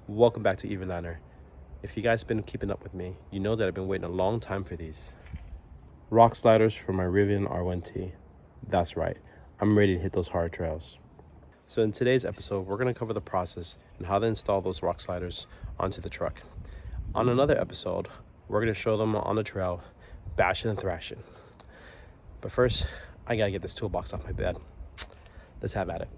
Welcome back to Eveliner. If you guys been keeping up with me, you know that I've been waiting a long time for these rock sliders for my Rivian R1T. That's right, I'm ready to hit those hard trails. So in today's episode, we're going to cover the process and how to install those rock sliders onto the truck. On another episode, we're going to show them on the trail, bashing and thrashing. But first, I gotta get this toolbox off my bed. Let's have at it.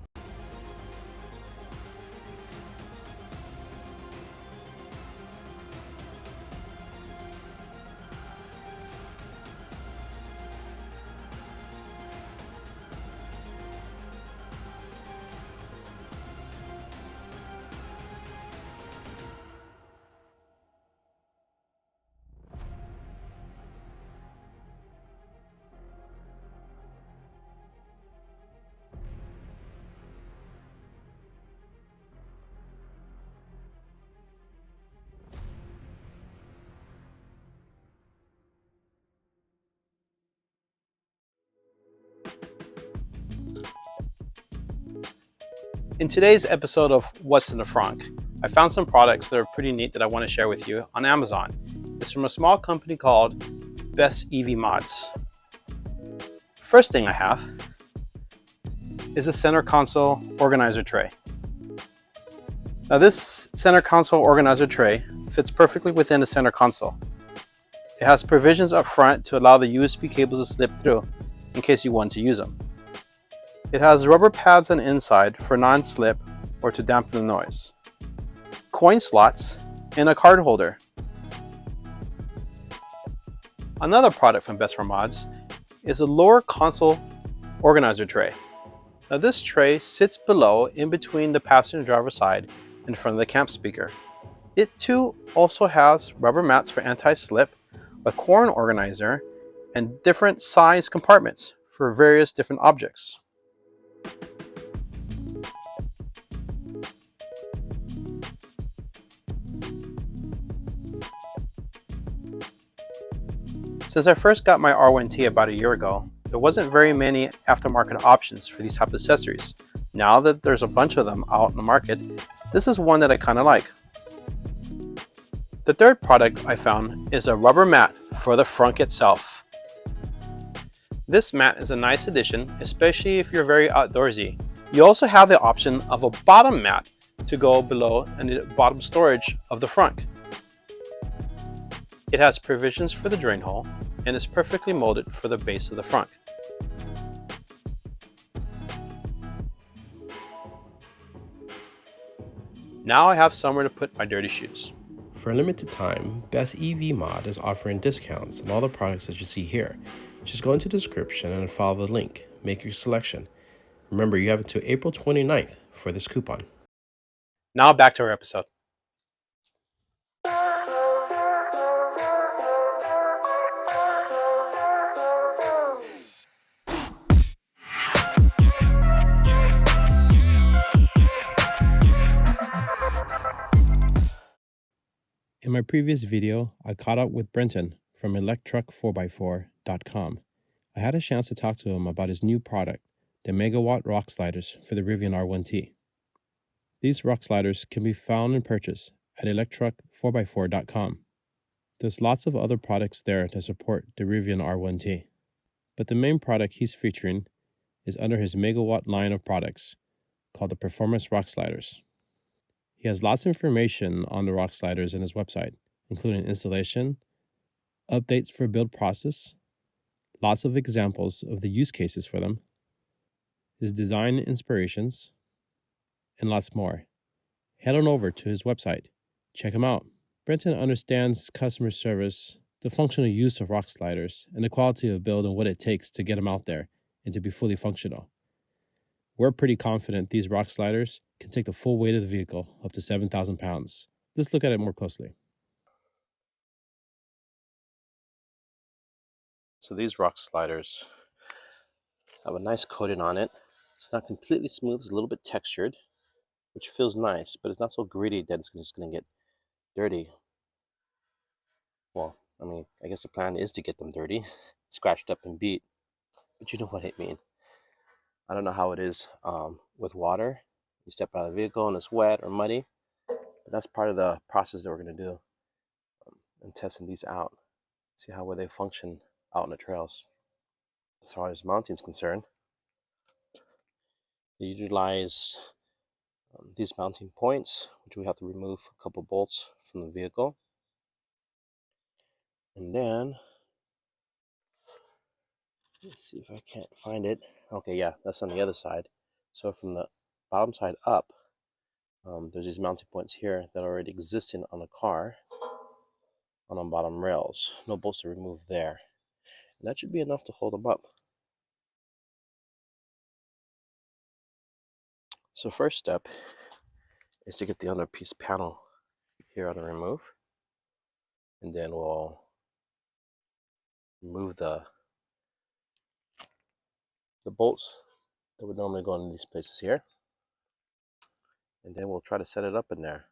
In today's episode of What's in the Frunk, I found some products that are pretty neat that I want to share with you on Amazon. It's from a small company called BestEVMods. First thing I have is a center console organizer tray. Now this center console organizer tray fits perfectly within the center console. It has provisions up front to allow the USB cables to slip through in case you want to use them. It has rubber pads on the inside for non-slip or to dampen the noise, coin slots, and a card holder. Another product from BestEVMods is a lower console organizer tray. Now this tray sits below in between the passenger driver's side and front of the camp speaker. It too also has rubber mats for anti-slip, a corn organizer, and different size compartments for various different objects. Since I first got my R1T about a year ago, there wasn't very many aftermarket options for these type of accessories. Now that there's a bunch of them out in the market, this is one that I kind of like. The third product I found is a rubber mat for the Frunk itself. This mat is a nice addition, especially if you're very outdoorsy. You also have the option of a bottom mat to go below in the bottom storage of the Frunk. It has provisions for the drain hole and is perfectly molded for the base of the Frunk. Now I have somewhere to put my dirty shoes. For a limited time, BestEVMod is offering discounts on all the products that you see here. Just go into the description and follow the link. Make your selection. Remember, you have until April 29th for this coupon. Now back to our episode. In my previous video, I caught up with Brenton from electruck4x4.com. I had a chance to talk to him about his new product, the Megawatt rock sliders for the Rivian R1T. These rock sliders can be found and purchased at electruck4x4.com. There's lots of other products there to support the Rivian R1T, but the main product he's featuring is under his Megawatt line of products called the Performance rock sliders. He has lots of information on the rock sliders in his website, including installation, updates for build process, lots of examples of the use cases for them, his design inspirations, and lots more. Head on over to his website. Check him out. Brenton understands customer service, the functional use of rock sliders, and the quality of build and what it takes to get them out there and to be fully functional. We're pretty confident these rock sliders can take the full weight of the vehicle, up to 7,000 pounds. Let's look at it more closely. So these rock sliders have a nice coating on it. It's not completely smooth, it's a little bit textured, which feels nice, but it's not so gritty that it's just going to get dirty. Well, I mean, I guess the plan is to get them dirty, scratched up and beat, but you know what I mean. I don't know how it is with water. You step out of the vehicle and it's wet or muddy. But that's part of the process that we're going to do and testing these out. See how well they function out on the trails. As far as mounting is concerned, they utilize these mounting points, which we have to remove a couple bolts from the vehicle. And then, let's see if I can't find it. Okay, yeah, that's on the other side. So from the bottom side up, there's these mounting points here that are already existing on the car on the bottom rails. No bolts to remove there. And that should be enough to hold them up. So first step is to get the under piece panel here on the remove. And then we'll remove the bolts that would normally go in these places here. And then we'll try to set it up in there.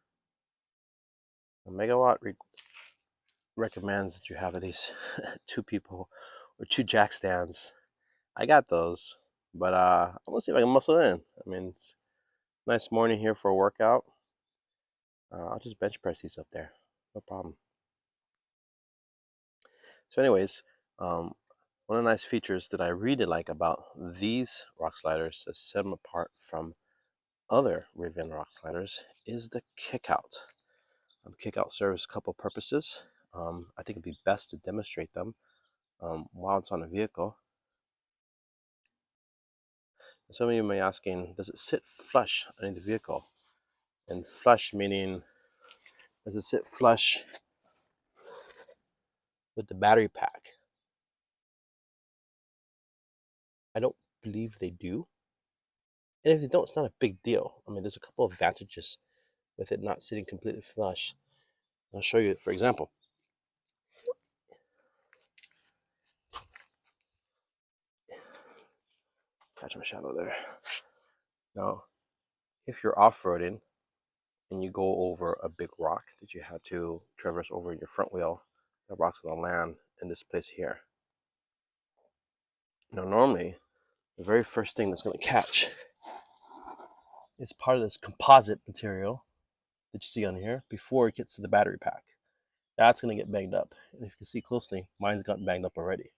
The Megawatt recommends that you have at least 2 people or 2 jack stands. I got those, but I'm gonna see if I can muscle in. I mean, it's a nice morning here for a workout. I'll just bench press these up there, no problem. So anyways, one of the nice features that I really like about these rock sliders that set them apart from other Rivian rock sliders is the kickout. Kickout serves a couple purposes. I think it'd be best to demonstrate them while it's on the vehicle. Some of you may be asking, does it sit flush underneath the vehicle? And flush meaning, does it sit flush with the battery pack? I don't believe they do. And if they don't, it's not a big deal. I mean, there's a couple of advantages with it not sitting completely flush. I'll show you, for example. Catch my shadow there. Now, if you're off-roading and you go over a big rock that you had to traverse over in your front wheel, the rock's gonna land in this place here. Now, normally, the very first thing that's gonna catch is part of this composite material that you see on here before it gets to the battery pack. That's gonna get banged up. And if you can see closely, mine's gotten banged up already.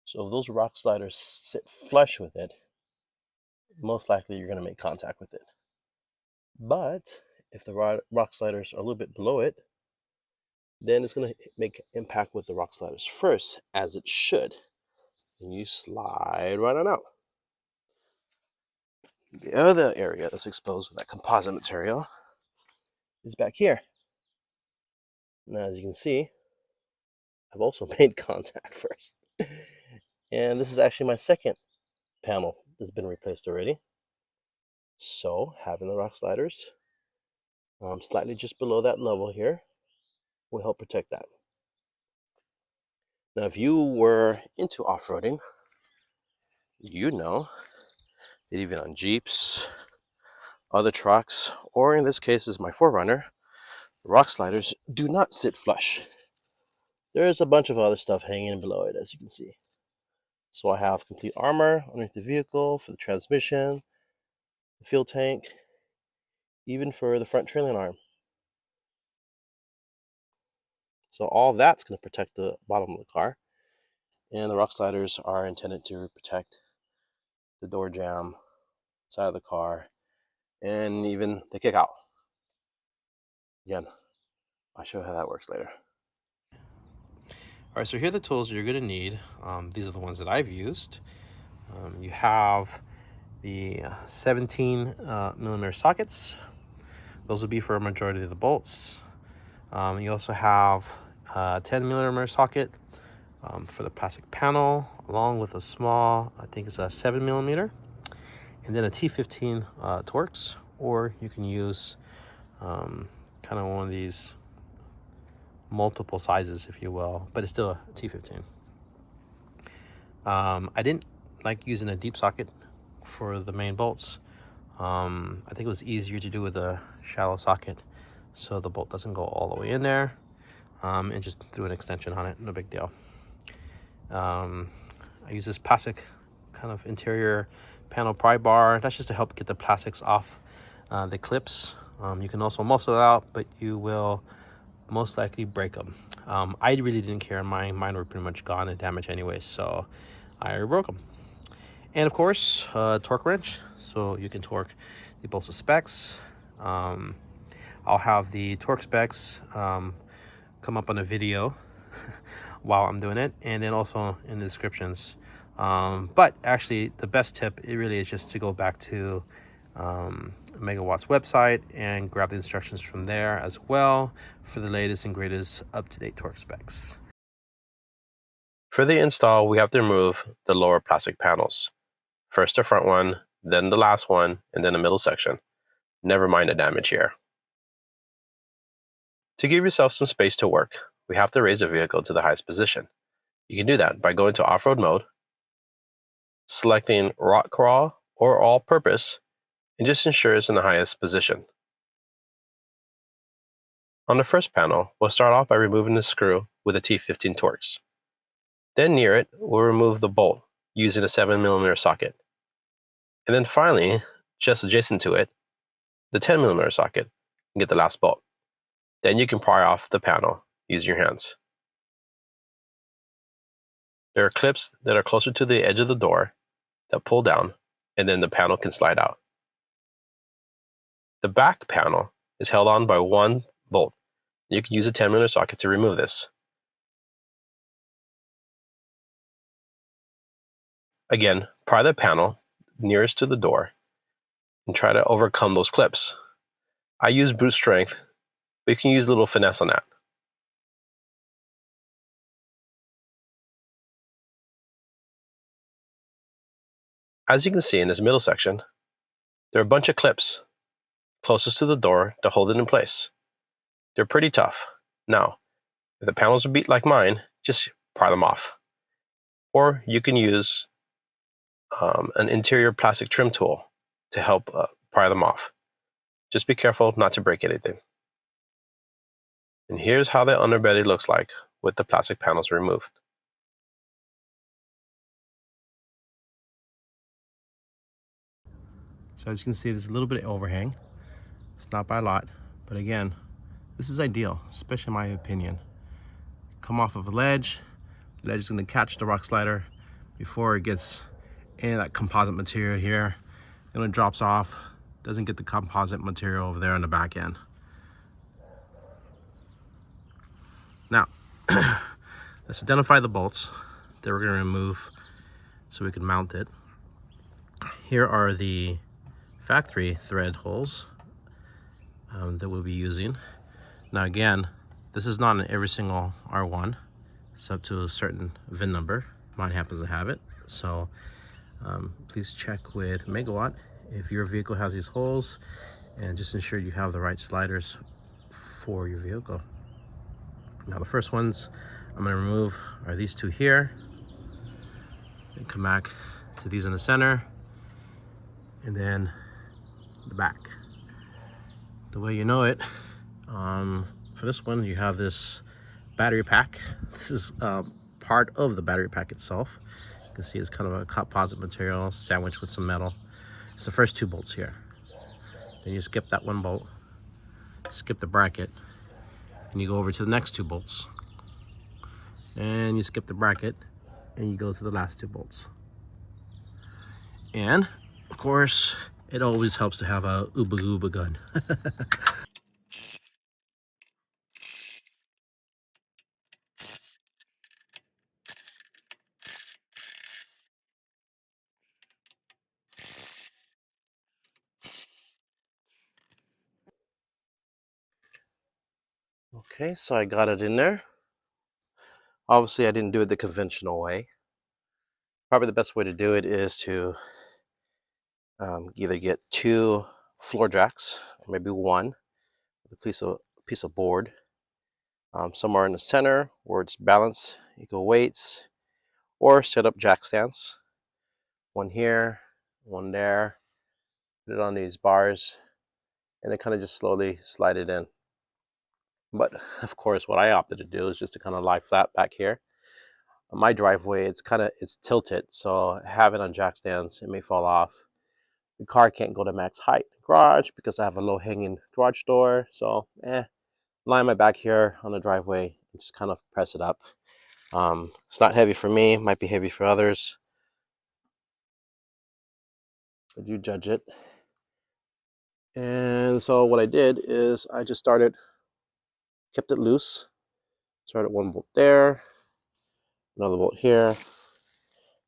So if those rock sliders sit flush with it, most likely you're gonna make contact with it. But if the rock sliders are a little bit below it, then it's going to make impact with the rock sliders first, as it should. And you slide right on out. The other area that's exposed with that composite material is back here. Now, as you can see, I've also made contact first. And this is actually my second panel that's been replaced already. So having the rock sliders slightly just below that level here will help protect that. Now, if you were into off-roading, you know that even on Jeeps, other trucks, or in this case is my 4Runner, rock sliders do not sit flush. There's a bunch of other stuff hanging below it, as you can see. So I have complete armor underneath the vehicle for the transmission, the fuel tank, even for the front trailing arm. So all that's going to protect the bottom of the car. And the rock sliders are intended to protect the door jamb, side of the car, and even the kick out. Again, I'll show you how that works later. All right, so here are the tools you're going to need. These are the ones that I've used. You have the 17 millimeter sockets. Those will be for a majority of the bolts. You also have a 10 millimeter socket for the plastic panel, along with a small, I think it's a 7 millimeter, and then a T15 Torx, or you can use kind of one of these multiple sizes, if you will, but it's still a T15. I didn't like using a deep socket for the main bolts. I think it was easier to do with a shallow socket so the bolt doesn't go all the way in there, and just threw an extension on it, no big deal. I use this plastic kind of interior panel pry bar. That's just to help get the plastics off the clips You can also muscle it out, but you will most likely break them. I really didn't care. Mine were pretty much gone and damaged anyway, so I broke them. And of course, torque wrench, so you can torque the bolts of specs. I'll have the torque specs come up on a video while I'm doing it, and then also in the descriptions. But actually, the best tip, it really is just to go back to Megawatt's website and grab the instructions from there as well for the latest and greatest up-to-date torque specs. For the install, we have to remove the lower plastic panels. First the front one, then the last one, and then the middle section. Never mind the damage here. To give yourself some space to work, we have to raise the vehicle to the highest position. You can do that by going to off-road mode, selecting rock crawl or all-purpose, and just ensure it's in the highest position. On the first panel, we'll start off by removing the screw with a T15 Torx. Then near it, we'll remove the bolt using a 7mm socket. And then finally, just adjacent to it, the 10mm socket, and get the last bolt. Then you can pry off the panel using your hands. There are clips that are closer to the edge of the door that pull down, and then the panel can slide out. The back panel is held on by one bolt. You can use a 10mm socket to remove this. Again, pry the panel nearest to the door and try to overcome those clips. I use brute strength, but you can use a little finesse on that. As you can see in this middle section, there are a bunch of clips closest to the door to hold it in place. They're pretty tough. Now, if the panels are beat like mine, just pry them off. Or you can use an interior plastic trim tool to help pry them off. Just be careful not to break anything. And here's how the underbelly looks like with the plastic panels removed. So as you can see, there's a little bit of overhang. It's not by a lot, but again, this is ideal, especially in my opinion. Come off of a ledge, the ledge is going to catch the rock slider before it gets in that composite material here. Then when it drops off, doesn't get the composite material over there on the back end. Now, let's identify the bolts that we're going to remove so we can mount it. Here are the factory thread holes that we'll be using. Now again, this is not in every single R1. It's up to a certain VIN number. Mine happens to have it. So please check with Megawatt if your vehicle has these holes, and just ensure you have the right sliders for your vehicle. Now the first ones I'm going to remove are these two here, and come back to these in the center, and then the back. The way you know it, for this one you have this battery pack. This is part of the battery pack itself. You can see it's kind of a composite material sandwiched with some metal. It's the first two bolts here. Then you skip that one bolt, skip the bracket, and you go over to the next two bolts. And you skip the bracket, and you go to the last two bolts. And of course, it always helps to have a Ooba Gooba gun. Okay, so I got it in there. Obviously, I didn't do it the conventional way. Probably the best way to do it is to either get two floor jacks, or maybe one, with a piece of board, somewhere in the center where it's balanced, equal weights, or set up jack stands. One here, one there. Put it on these bars, and then kind of just slowly slide it in. But of course, what I opted to do is just to kind of lie flat back here. On my driveway, it's tilted, so have it on jack stands, it may fall off. The car can't go to max height garage because I have a low hanging garage door. So line my back here on the driveway and just kind of press it up. It's not heavy for me, might be heavy for others, but you judge it. And so what I did is I just kept it loose. Started one bolt there, another bolt here,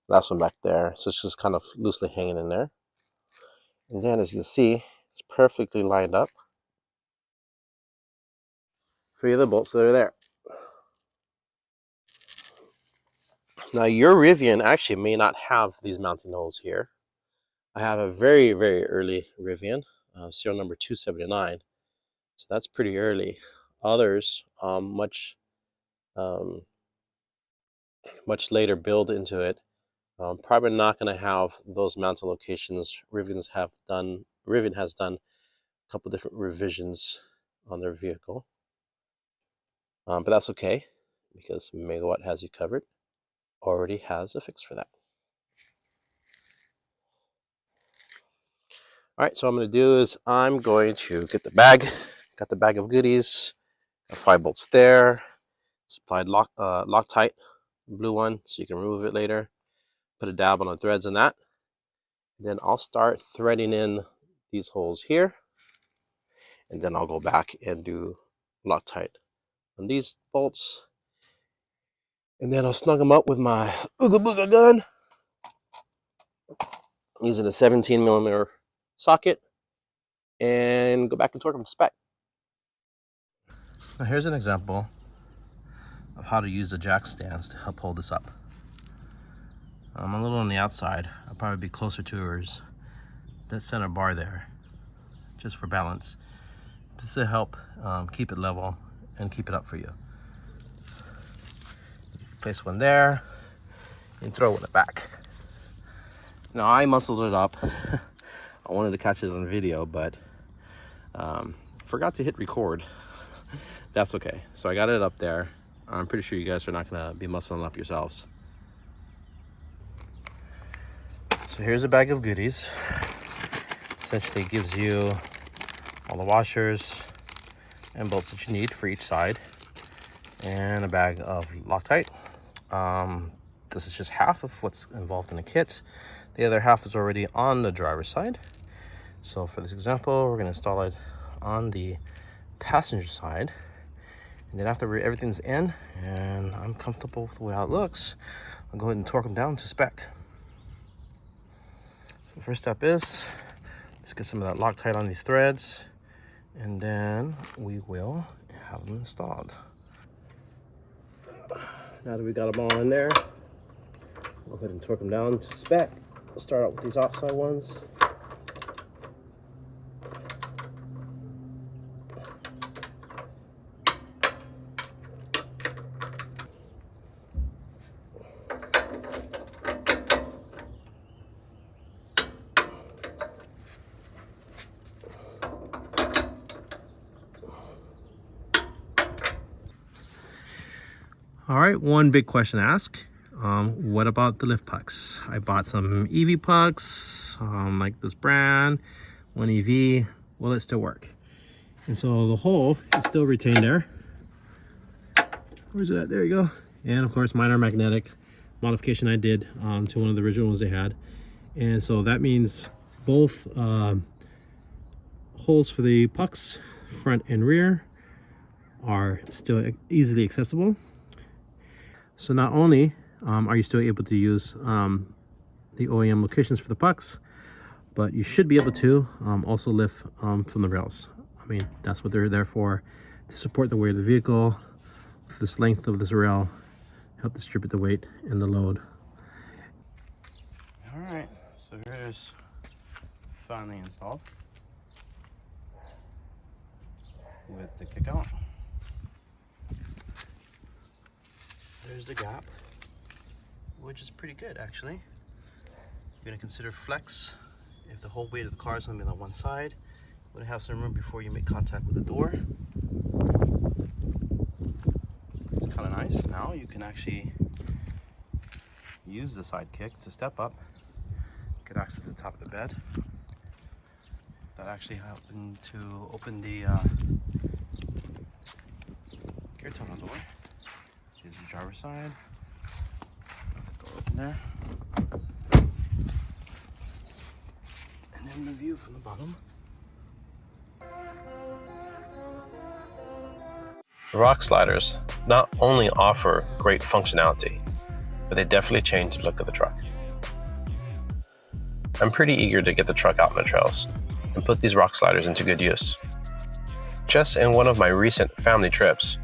last one back there. So it's just kind of loosely hanging in there. And then as you can see, it's perfectly lined up for the bolts that are there. Now your Rivian actually may not have these mounting holes here. I have a very, very early Rivian, serial number 279. So that's pretty early. Others, much later build into it, probably not going to have those mounting locations. Rivian has done a couple different revisions on their vehicle, but that's okay because Megawatt has you covered. Already has a fix for that. All right, so what I'm going to do is I'm going to get the bag. Got the bag of goodies. Got 5 bolts there. Supplied Loctite, blue one, so you can remove it later. Put a dab on the threads in that. Then I'll start threading in these holes here, and then I'll go back and do Loctite on these bolts. And then I'll snug them up with my Ooga Booga gun using a 17mm socket and go back and torque them to spec. Now here's an example of how to use the jack stands to help hold this up. I'm a little on the outside. I'll probably be closer to that center bar there, just for balance, just to help keep it level and keep it up for you. Place one there and throw one back. Now I muscled it up. I wanted to catch it on video, but forgot to hit record. That's okay. So I got it up there. I'm pretty sure you guys are not gonna be muscling up yourselves. So here's a bag of goodies. Essentially gives you all the washers and bolts that you need for each side, and a bag of Loctite. This is just half of what's involved in the kit. The other half is already on the driver's side. So for this example, we're going to install it on the passenger side. And then after everything's in and I'm comfortable with the way how it looks, I'll go ahead and torque them down to spec. So the first step is, let's get some of that Loctite on these threads, and then we will have them installed. Now that we got them all in there, go ahead and torque them down to spec. We'll start out with these outside ones. All right, one big question to ask. What about the lift pucks? I bought some EV pucks, like this brand, one EV. Will it still work? And so the hole is still retained there. Where's it at? There you go. And of course, minor magnetic modification I did to one of the original ones they had. And so that means both holes for the pucks, front and rear, are still easily accessible. So not only are you still able to use the OEM locations for the pucks, but you should be able to also lift from the rails. I mean, that's what they're there for, to support the weight of the vehicle. This length of this rail help distribute the weight and the load. All right, so here it is, finally installed with the kick out. There's the gap, which is pretty good actually. You're gonna consider flex if the whole weight of the car is gonna be on one side. You wanna have some room before you make contact with the door. It's kind of nice. Now you can actually use the side kick to step up, get access to the top of the bed. that actually happened to open the gear tunnel door. Here's the driver's side. Door open there. And then the view from the bottom. The rock sliders not only offer great functionality, but they definitely change the look of the truck. I'm pretty eager to get the truck out on the trails and put these rock sliders into good use. Just in one of my recent family trips,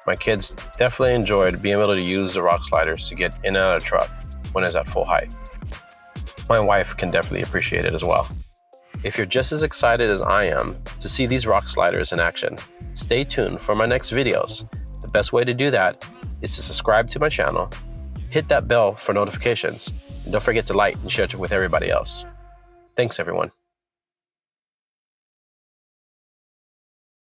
my kids definitely enjoyed being able to use the rock sliders to get in and out of the truck when it's at full height. My wife can definitely appreciate it as well. If you're just as excited as I am to see these rock sliders in action, stay tuned for my next videos. The best way to do that is to subscribe to my channel, hit that bell for notifications, and don't forget to like and share it with everybody else. Thanks everyone.